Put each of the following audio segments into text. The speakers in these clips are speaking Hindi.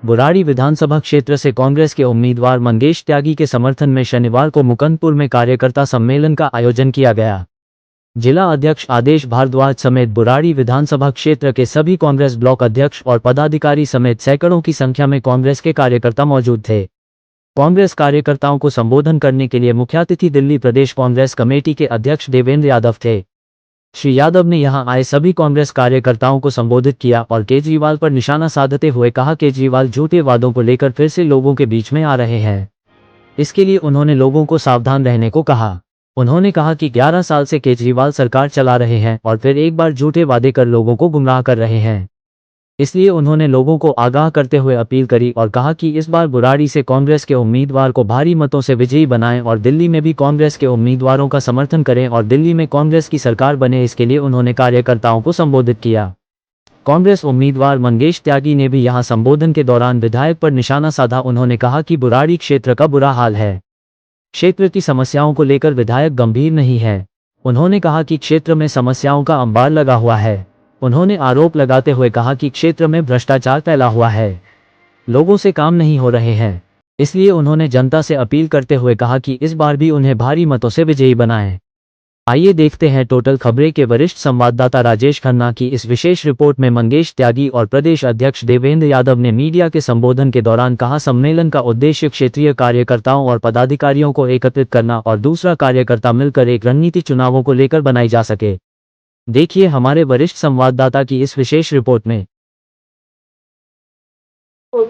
बुराड़ी विधानसभा क्षेत्र से कांग्रेस के उम्मीदवार मंगेश त्यागी के समर्थन में शनिवार को मुकंदपुर में कार्यकर्ता सम्मेलन का आयोजन किया गया। जिला अध्यक्ष आदेश भारद्वाज समेत बुराड़ी विधानसभा क्षेत्र के सभी कांग्रेस ब्लॉक अध्यक्ष और पदाधिकारी समेत सैकड़ों की संख्या में कांग्रेस के कार्यकर्ता मौजूद थे। कांग्रेस कार्यकर्ताओं को संबोधन करने के लिए मुख्यातिथि दिल्ली प्रदेश कांग्रेस कमेटी के अध्यक्ष देवेंद्र यादव थे। श्री यादव ने यहां आए सभी कांग्रेस कार्यकर्ताओं को संबोधित किया और केजरीवाल पर निशाना साधते हुए कहा, केजरीवाल झूठे वादों को लेकर फिर से लोगों के बीच में आ रहे हैं। इसके लिए उन्होंने लोगों को सावधान रहने को कहा। उन्होंने कहा कि 11 साल से केजरीवाल सरकार चला रहे हैं और फिर एक बार झूठे वादे कर लोगों को गुमराह कर रहे हैं। इसलिए उन्होंने लोगों को आगाह करते हुए अपील करी और कहा कि इस बार बुराड़ी से कांग्रेस के उम्मीदवार को भारी मतों से विजयी बनाएं और दिल्ली में भी कांग्रेस के उम्मीदवारों का समर्थन करें और दिल्ली में कांग्रेस की सरकार बने। इसके लिए उन्होंने कार्यकर्ताओं को संबोधित किया। कांग्रेस उम्मीदवार मंगेश त्यागी ने भी यहां संबोधन के दौरान विधायक पर निशाना साधा। उन्होंने कहा कि बुराड़ी क्षेत्र का बुरा हाल है। क्षेत्र की समस्याओं को लेकर विधायक गंभीर नहीं है। उन्होंने कहा कि क्षेत्र में समस्याओं का अंबार लगा हुआ है। उन्होंने आरोप लगाते हुए कहा कि क्षेत्र में भ्रष्टाचार फैला हुआ है, लोगों से काम नहीं हो रहे हैं। इसलिए उन्होंने जनता से अपील करते हुए कहा कि इस बार भी उन्हें भारी मतों से विजयी बनाएं। आइए देखते हैं टोटल खबरें के वरिष्ठ संवाददाता राजेश खन्ना की इस विशेष रिपोर्ट में। मंगेश त्यागी और प्रदेश अध्यक्ष देवेंद्र यादव ने मीडिया के संबोधन के दौरान कहा, सम्मेलन का उद्देश्य क्षेत्रीय कार्यकर्ताओं और पदाधिकारियों को एकत्रित करना और दूसरा कार्यकर्ता मिलकर एक रणनीति चुनावों को लेकर बनाई जा सके। देखिए हमारे वरिष्ठ संवाददाता की इस विशेष रिपोर्ट में। और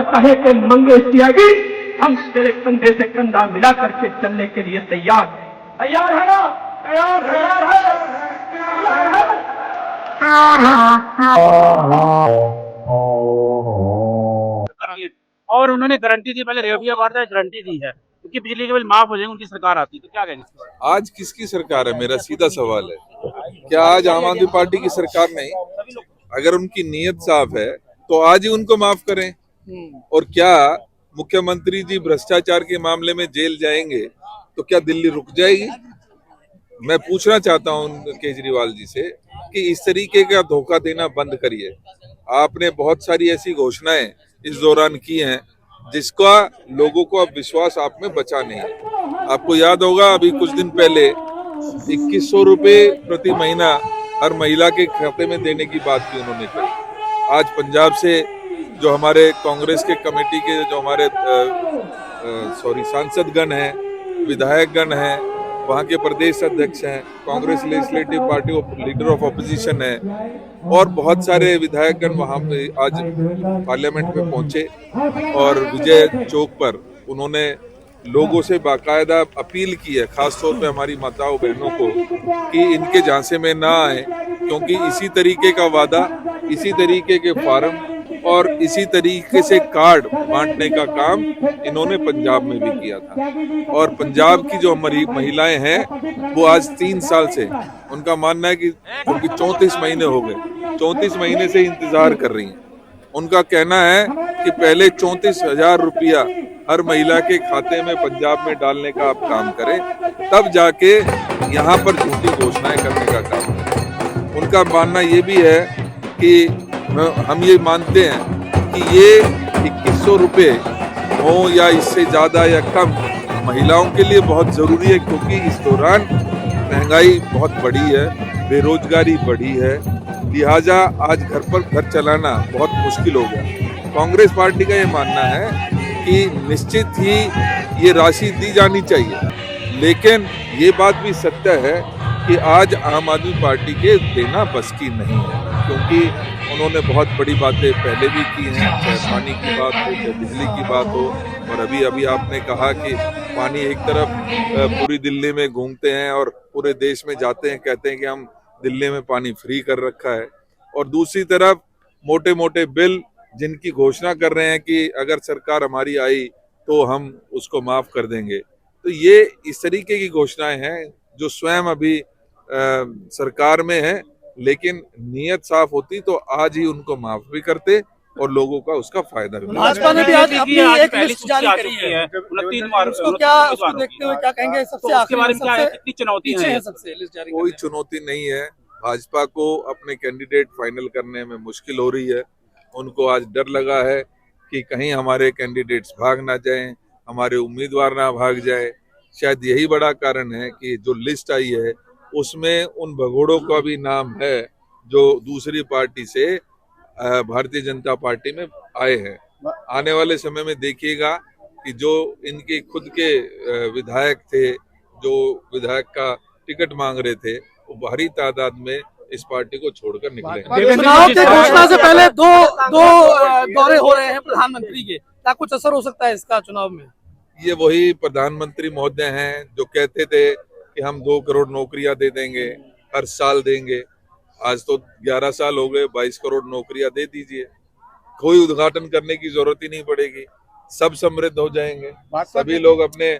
कहे कि मंगेश त्यागी हम तेरे कंधे से कंधा मिला करके चलने के लिए तैयार है। तैयार है ना? तैयार है। और उन्होंने गारंटी दी, पहले रेवड़िया बांट गारंटी दी है क्योंकि बिजली के बिल माफ हो जाएंगे, उनकी सरकार आती। तो क्या कहेंगे? आज किसकी सरकार है? मेरा सीधा सवाल है, क्या आज आम आदमी पार्टी की सरकार नहीं? अगर उनकी नीयत साफ है तो आज ही उनको माफ करें। और क्या मुख्यमंत्री जी भ्रष्टाचार के मामले में जेल जाएंगे तो क्या दिल्ली रुक जाएगी? मैं पूछना चाहता हूं केजरीवाल जी से कि इस तरीके का धोखा देना बंद करिए। आपने बहुत सारी ऐसी घोषणाएं इस दौरान की हैं जिसका लोगों को अब विश्वास आप में बचा नहीं है। आपको याद होगा अभी कुछ दिन पहले 2100 रुपए प्रति महीना हर महिला के खाते में देने की बात की उन्होंने कही। आज पंजाब से जो हमारे कांग्रेस के कमेटी के जो हमारे सांसदगण हैं, विधायकगण हैं, वहाँ के प्रदेश अध्यक्ष हैं, Congress legislative party leader of opposition है और बहुत सारे विधायकगण वहाँ पे आज पार्लियामेंट में पहुंचे और विजय चौक पर उन्होंने लोगों से बाकायदा अपील की है, खासतौर पे हमारी माताओं बहनों को, कि इनके झांसे में ना आए, क्योंकि इसी तरीके का वादा, इसी तरीके के फार्म और इसी तरीके से कार्ड बांटने का काम इन्होंने पंजाब में भी किया था। और पंजाब की जो हमारी महिलाएं हैं वो आज 3 साल से, उनका मानना है कि उनकी 34 महीने हो गए, 34 महीने से इंतजार कर रही हैं। उनका कहना है कि पहले 34,000 रुपया हर महिला के खाते में पंजाब में डालने का आप काम करें, तब जाके यहाँ पर झूठी घोषणाएं करने का काम करें। उनका मानना ये भी है कि हम ये मानते हैं कि ये 2100 रुपये हो या इससे ज्यादा या कम महिलाओं के लिए बहुत जरूरी है, क्योंकि इस दौरान महंगाई बहुत बढ़ी है, बेरोजगारी बढ़ी है, लिहाजा आज घर पर घर चलाना बहुत मुश्किल हो गया। कांग्रेस पार्टी का ये मानना है कि निश्चित ही ये राशि दी जानी चाहिए, लेकिन ये बात भी सत्य है कि आज आम आदमी पार्टी के देना बस की नहीं है, क्योंकि उन्होंने बहुत बड़ी बातें पहले भी की हैं, चाहे पानी की बात हो, चाहे बिजली की बात हो। और अभी आपने कहा कि पानी एक तरफ पूरी दिल्ली में घूमते हैं और पूरे देश में जाते हैं, कहते हैं कि हम दिल्ली में पानी फ्री कर रखा है, और दूसरी तरफ मोटे मोटे बिल जिनकी घोषणा कर रहे हैं कि अगर सरकार हमारी आई तो हम उसको माफ कर देंगे। तो ये इस तरीके की घोषणाएं हैं जो स्वयं अभी सरकार में है, लेकिन नीयत साफ होती तो आज ही उनको माफ भी करते और लोगों का उसका फायदा भी। भाजपा ने भी आज अपनी एक लिस्ट जारी करी है, 29 मार्च। उसको देखते हुए क्या कहेंगे? सबसे आखिरी में कितनी चुनौती है सबसे लिस्ट जारी? कोई चुनौती नहीं है। भाजपा को अपने कैंडिडेट फाइनल करने में मुश्किल हो रही है। उनको आज डर लगा है कि कहीं हमारे कैंडिडेट्स भाग ना जाएं, हमारे उम्मीदवार ना भाग जाए। शायद यही बड़ा कारण है कि जो लिस्ट आई है उसमें उन भगोड़ों का भी नाम है जो दूसरी पार्टी से भारतीय जनता पार्टी में आए हैं। आने वाले समय में देखिएगा कि जो इनके खुद के विधायक थे, जो विधायक का टिकट मांग रहे थे, वो भारी तादाद में इस पार्टी को छोड़कर निकले हैं। चुनाव के घोषणा से पहले दो दौरे हो रहे हैं प्रधानमंत्री के, क्या कुछ असर हो सकता है इसका चुनाव में? ये वही प्रधानमंत्री महोदय हैं जो कहते थे कि हम 2 करोड़ नौकरियां दे देंगे, हर साल देंगे। आज तो 11 साल हो गए, 22 करोड़ नौकरियां दे दीजिए, कोई उद्घाटन करने की जरूरत ही नहीं पड़ेगी, सब समृद्ध हो जाएंगे। सभी लोग अपने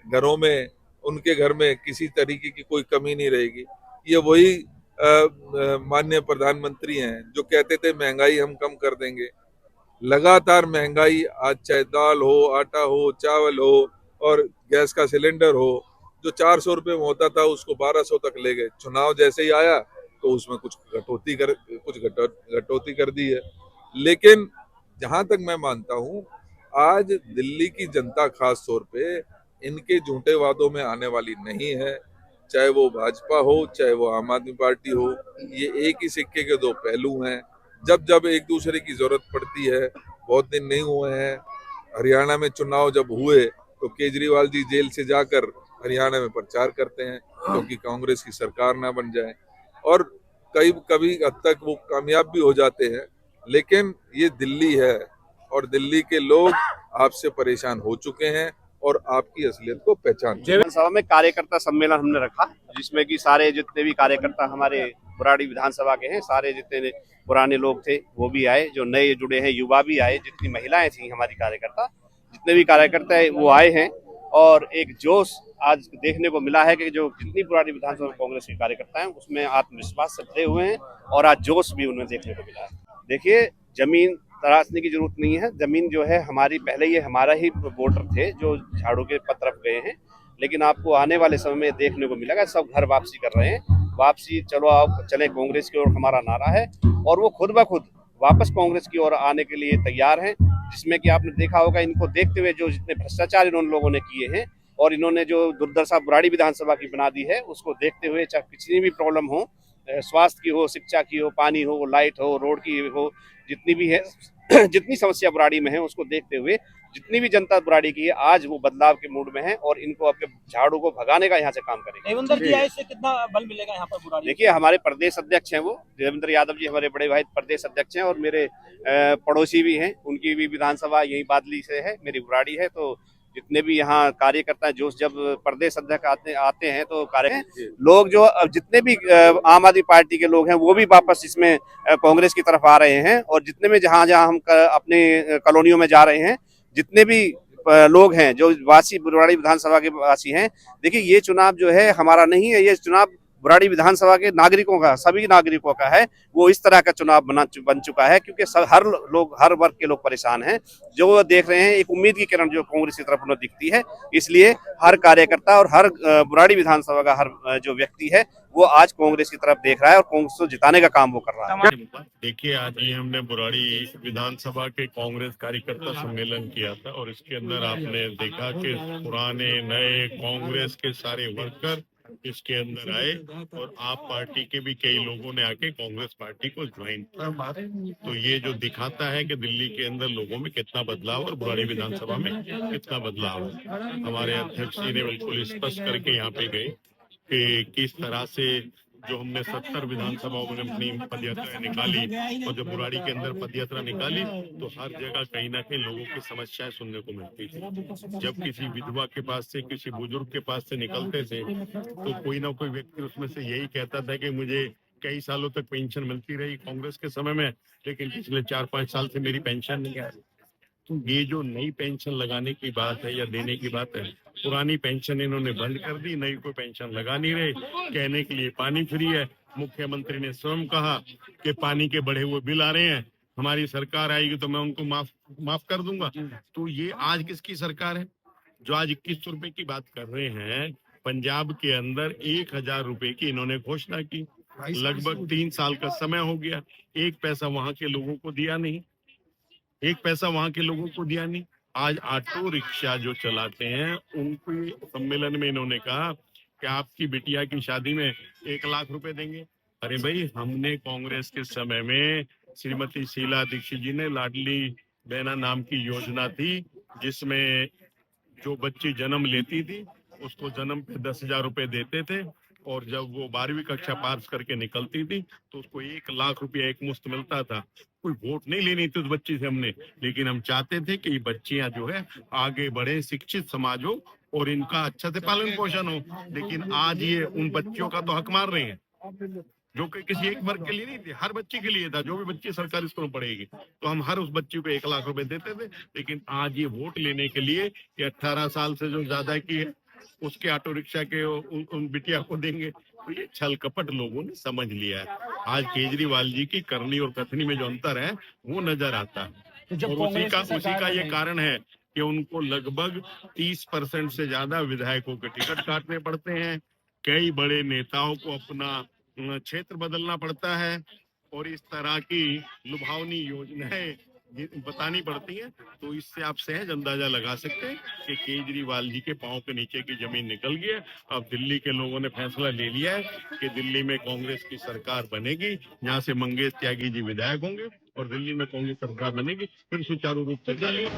घरों में, उनके घर में किसी तरीके की कोई कमी नहीं रहेगी। ये वही माननीय प्रधानमंत्री हैं जो कहते थे महंगाई हम कम कर देंगे। लगातार महंगाई, आज चाहे दाल हो, आटा हो, चावल हो और गैस का सिलेंडर हो, जो 400 रुपये में होता था उसको 1200 तक ले गए। चुनाव जैसे ही आया तो उसमें कुछ कटौती कर दी है। लेकिन जहां तक मैं मानता हूं, आज दिल्ली की जनता खास तौर पे इनके झूठे वादों में आने वाली नहीं है। चाहे वो भाजपा हो, चाहे वो आम आदमी पार्टी हो, ये एक ही सिक्के के 2 पहलू हैं। जब जब एक दूसरे की जरूरत पड़ती है, बहुत दिन नहीं हुए हैं, हरियाणा में चुनाव जब हुए तो केजरीवाल जी जेल से जाकर हरियाणा में प्रचार करते हैं क्योंकि कांग्रेस की सरकार ना बन जाए, और कभी हद तक वो कामयाब भी हो जाते हैं। लेकिन ये दिल्ली है और दिल्ली के लोग आपसे परेशान हो चुके हैं और आपकी असलियत को पहचान। विधानसभा में कार्यकर्ता सम्मेलन हमने रखा, जिसमें कि सारे जितने भी कार्यकर्ता हमारे बुराड़ी विधानसभा के हैं, सारे जितने पुराने लोग थे वो भी आए, जो नए जुड़े हैं युवा भी आए, जितनी महिलाएं थी हमारी कार्यकर्ता, जितने भी कार्यकर्ता है वो आए हैं। और एक जोश आज देखने को मिला है कि जो जितनी पुरानी विधानसभा कांग्रेस के कार्यकर्ता हैं उसमें आत्मविश्वास से भरे हुए हैं और आज जोश भी उन्हें देखने को मिला है। देखिए, जमीन तराशने की जरूरत नहीं है, जमीन जो है हमारी, पहले ये हमारा ही वोटर थे जो झाड़ू के तरफ गए हैं, लेकिन आपको आने वाले समय में देखने को मिलेगा सब घर वापसी कर रहे हैं। वापसी चलो आप चले कांग्रेस की ओर हमारा नारा है, और वो खुद ब खुद वापस कांग्रेस की ओर आने के लिए तैयार हैं। जिसमें कि आपने देखा होगा, इनको देखते हुए जो जितने भ्रष्टाचार इन्होंने लोगों ने किए हैं और इन्होंने जो दुर्दशा बुराड़ी विधानसभा की बना दी है, उसको देखते हुए चाहे कितनी भी प्रॉब्लम हो, स्वास्थ्य की हो, शिक्षा की हो, पानी हो, लाइट हो, रोड की हो, जितनी भी है जितनी समस्या बुराड़ी में है, उसको देखते हुए जितनी भी जनता बुराड़ी की है, आज वो बदलाव के मूड में है और इनको अपने झाड़ू को भगाने का यहाँ से काम करेंगे। देवेंद्र की आय से कितना बल मिलेगा यहाँ पर बुराड़ी? देखिए, हमारे प्रदेश अध्यक्ष हैं वो देवेंद्र यादव जी, हमारे बड़े भाई प्रदेश अध्यक्ष हैं, और मेरे पड़ोसी भी हैं, उनकी भी विधानसभा यही बादली से है, मेरी बुराड़ी है। तो जितने भी यहाँ कार्यकर्ता जो जब प्रदेश अध्यक्ष आते हैं तो लोग जो जितने भी आम आदमी पार्टी के लोग हैं वो भी वापस इसमें कांग्रेस की तरफ आ रहे हैं, और जितने में जहाँ हम अपने कॉलोनियों में जा रहे हैं, जितने भी लोग हैं जो वासी बुराड़ी विधानसभा के वासी हैं, देखिए ये चुनाव जो है हमारा नहीं है, ये चुनाव बुराड़ी विधानसभा के नागरिकों का, सभी नागरिकों का है। वो इस तरह का चुनाव बन चुका है क्योंकि हर वर्ग के लोग परेशान हैं, जो देख रहे हैं एक उम्मीद की किरण जो कांग्रेस की तरफ उन्हें दिखती है। इसलिए हर कार्यकर्ता और हर बुराड़ी विधानसभा का हर जो व्यक्ति है वो आज कांग्रेस की तरफ देख रहा है और कांग्रेस को जिताने का काम वो कर रहा है। देखिए, आज ही हमने बुराड़ी विधानसभा के कांग्रेस कार्यकर्ता सम्मेलन किया था और इसके अंदर आपने देखा कि पुराने नए कांग्रेस के सारे वर्कर इसके अंदर आए और आप पार्टी के भी कई लोगों ने आके कांग्रेस पार्टी को ज्वाइन किया। तो ये जो दिखाता है कि दिल्ली के अंदर लोगों में कितना बदलाव और बुराड़ी विधानसभा में कितना बदलाव है। हमारे अध्यक्ष जी ने बिल्कुल स्पष्ट करके यहाँ पे गए कि किस तरह से जो हमने 70 विधानसभाओं में अपनी पदयात्रा निकाली और जब बुराड़ी के अंदर पदयात्रा निकाली तो हर जगह कहीं ना कहीं लोगों की समस्याएं सुनने को मिलती थी। जब किसी विधवा के पास से, किसी बुजुर्ग के पास से निकलते थे तो कोई ना कोई व्यक्ति उसमें से यही कहता था कि मुझे कई सालों तक पेंशन मिलती रही कांग्रेस के समय में, लेकिन पिछले 4-5 साल से मेरी पेंशन नहीं आ रही। तो ये जो नई पेंशन लगाने की बात है या देने की बात है, पुरानी पेंशन इन्होंने बंद कर दी, नई कोई पेंशन लगा नहीं रहे। कहने के लिए पानी फ्री है, मुख्यमंत्री ने स्वयं कहा कि पानी के बढ़े हुए बिल आ रहे हैं, हमारी सरकार आएगी तो मैं उनको माफ कर दूंगा। तो ये आज किसकी सरकार है जो आज 2100 रुपए की बात कर रहे हैं? पंजाब के अंदर 1000 रुपए की इन्होंने घोषणा की, लगभग 3 साल का समय हो गया, 1 पैसा वहां के लोगों को दिया नहीं। एक पैसा वहां के लोगों को दिया नहीं। आज ऑटो रिक्शा जो चलाते हैं उनके सम्मेलन में इन्होंने कहा कि आपकी बिटिया की शादी में 1 लाख रुपए देंगे। अरे भाई, हमने कांग्रेस के समय में श्रीमती शीला दीक्षित जी ने लाडली बहना नाम की योजना थी, जिसमें जो बच्ची जन्म लेती थी उसको जन्म पे 10,000 रुपए देते थे, और जब वो 12वीं कक्षा पास करके निकलती थी तो उसको 1 लाख रुपया एक मुश्त मिलता था। कोई वोट नहीं लेनी थी उस बच्ची से हमने, लेकिन हम चाहते थे कि ये बच्चियां जो है आगे बढ़े, शिक्षित समाज हो और इनका अच्छा से पालन पोषण हो। लेकिन आज ये उन बच्चियों का तो हक मार रहे हैं, जो कि किसी एक वर्ग के लिए नहीं थी, हर बच्ची के लिए था। जो भी बच्ची सरकारी स्कूल में पढ़ेगी तो हम हर उस बच्ची को 1 लाख रुपए देते थे। लेकिन आज ये वोट लेने के लिए कि 18 साल से जो ज्यादा की है उसके ऑटो रिक्शा के उन बिटिया को देंगे, तो ये छल कपट लोगों ने समझ लिया है। आज केजरीवाल जी की करनी और कथनी में जो अंतर है वो नजर आता है, और उसी का ये कारण है कि उनको लगभग 30% से ज्यादा विधायकों के टिकट काटने पड़ते हैं। कई बड़े नेताओं को अपना क्षेत्र बदलना पड़ता है, और इस तरह की लुभावनी योजनाएं बतानी पड़ती है। तो इससे आप सहज अंदाजा लगा सकते हैं कि केजरीवाल जी के पांव के नीचे की जमीन निकल गई है। अब दिल्ली के लोगों ने फैसला ले लिया है कि दिल्ली में कांग्रेस की सरकार बनेगी, यहाँ से मंगेश त्यागी जी विधायक होंगे और दिल्ली में कांग्रेस सरकार बनेगी, फिर सुचारू रूप से चलेगी।